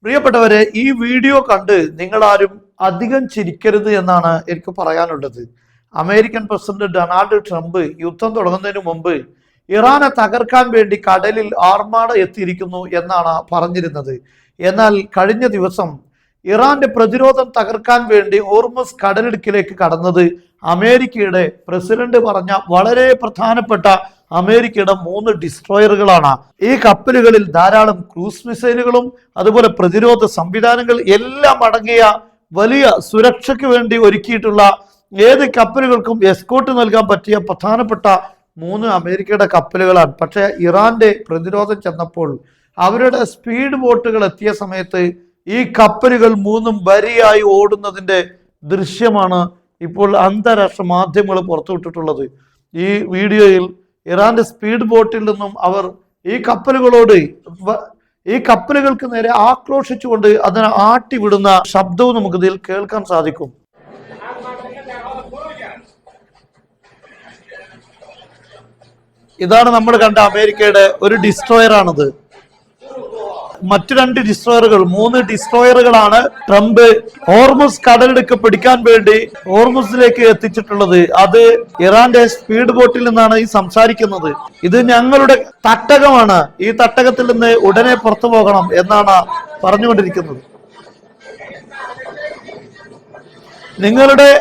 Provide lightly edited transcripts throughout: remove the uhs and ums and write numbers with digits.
പ്രിയപ്പെട്ടവരെ, ഈ വീഡിയോ കണ്ട് നിങ്ങൾ ആരും അധികം ചിരിക്കരുത് എന്നാണ് എനിക്ക് പറയാനുള്ളത്. അമേരിക്കൻ പ്രസിഡന്റ് ഡൊണാൾഡ് ട്രംപ് യുദ്ധം തുടങ്ങുന്നതിന് മുമ്പ് ഇറാനെ തകർക്കാൻ വേണ്ടി കടലിൽ ആർമാഡ എത്തിയിരിക്കുന്നു എന്നാണ് പറഞ്ഞിരുന്നത്. എന്നാൽ കഴിഞ്ഞ ദിവസം ഇറാന്റെ പ്രതിരോധം തകർക്കാൻ വേണ്ടി ഹോർമുസ് കടലിടുക്കിലേക്ക് കടന്നത് അമേരിക്കയുടെ പ്രസിഡന്റ് പറഞ്ഞ വളരെ പ്രധാനപ്പെട്ട അമേരിക്കയുടെ 3 ഡിസ്ട്രോയറുകളാണ്. ഈ കപ്പലുകളിൽ ധാരാളം ക്രൂസ് മിസൈലുകളും അതുപോലെ പ്രതിരോധ സംവിധാനങ്ങൾ എല്ലാം അടങ്ങിയ വലിയ സുരക്ഷയ്ക്ക് വേണ്ടി ഒരുക്കിയിട്ടുള്ള ഏത് കപ്പലുകൾക്കും എസ്കോർട്ട് നൽകാൻ പറ്റിയ പ്രധാനപ്പെട്ട 3 അമേരിക്കയുടെ കപ്പലുകളാണ്. പക്ഷേ ഇറാന്റെ പ്രതിരോധം ചെന്നപ്പോൾ അവരുടെ സ്പീഡ് ബോട്ടുകൾ എത്തിയ സമയത്ത് ഈ കപ്പലുകൾ 3 വരിയായി ഓടുന്നതിന്റെ ദൃശ്യമാണ് ഇപ്പോൾ അന്താരാഷ്ട്ര മാധ്യമങ്ങൾ പുറത്തുവിട്ടിട്ടുള്ളത്. ഈ വീഡിയോയിൽ ഇറാന്റെ സ്പീഡ് ബോട്ടിൽ നിന്നും അവർ ഈ കപ്പലുകൾക്ക് നേരെ ആക്രോശിച്ചുകൊണ്ട് അതിനെ ആട്ടിവിടുന്ന ശബ്ദവും നമുക്ക് ഇതിൽ കേൾക്കാൻ സാധിക്കും. ഇതാണ് നമ്മൾ കണ്ട അമേരിക്കയുടെ ഒരു ഡിസ്ട്രോയർ ആണിത്. മറ്റു 2 ഡിസ്ട്രോയറുകൾ 3 ഡിസ്ട്രോയറുകളാണ് ട്രംപ് ഹോർമുസ് കടലിടുക്ക് പിടിക്കാൻ വേണ്ടി ഹോർമുസിലേക്ക് എത്തിച്ചിട്ടുള്ളത്. അത് ഇറാന്റെ സ്പീഡ് ബോട്ടിൽ നിന്നാണ് ഈ സംസാരിക്കുന്നത്. ഇത് ഞങ്ങളുടെ തട്ടകമാണ്, ഈ തട്ടകത്തിൽ നിന്ന് ഉടനെ പുറത്തു പോകണം എന്നാണ് പറഞ്ഞുകൊണ്ടിരിക്കുന്നത്. നിങ്ങളുടെ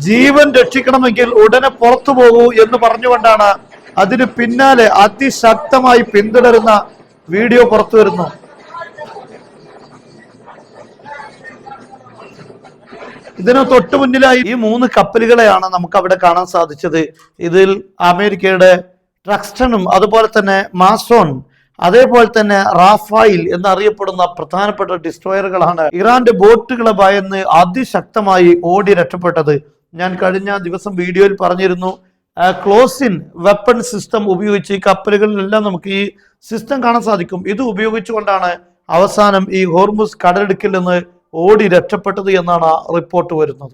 ജീവൻ രക്ഷിക്കണമെങ്കിൽ ഉടനെ പുറത്തു പോകൂ എന്ന് പറഞ്ഞുകൊണ്ടാണ് അതിന് പിന്നാലെ അതിശക്തമായി പിന്തുടരുന്ന വീഡിയോ പുറത്തു വരുന്നു. ഇതിന് തൊട്ടു മുന്നിലായി ഈ 3 കപ്പലുകളെയാണ് നമുക്ക് അവിടെ കാണാൻ സാധിച്ചത്. ഇതിൽ അമേരിക്കയുടെ ട്രക്സ്റ്റണും അതുപോലെ തന്നെ മാസോൺ അതേപോലെ തന്നെ റാഫായിൽ എന്നറിയപ്പെടുന്ന പ്രധാനപ്പെട്ട ഡിസ്ട്രോയറുകളാണ് ഇറാന്റെ ബോട്ടുകളെ ഭയന്ന് അതിശക്തമായി ഓടി രക്ഷപ്പെട്ടത്. ഞാൻ കഴിഞ്ഞ ദിവസം വീഡിയോയിൽ പറഞ്ഞിരുന്നു, ക്ലോസിൻ വെപ്പൺ സിസ്റ്റം ഉപയോഗിച്ച് ഈ കപ്പലുകളിലെല്ലാം നമുക്ക് ഈ സിസ്റ്റം കാണാൻ സാധിക്കും. ഇത് ഉപയോഗിച്ചുകൊണ്ടാണ് അവസാനം ഈ ഹോർമുസ് കടലിടുക്കിൽ നിന്ന് ഓടി രക്ഷപ്പെട്ടത് എന്നാണ് റിപ്പോർട്ട് വരുന്നത്.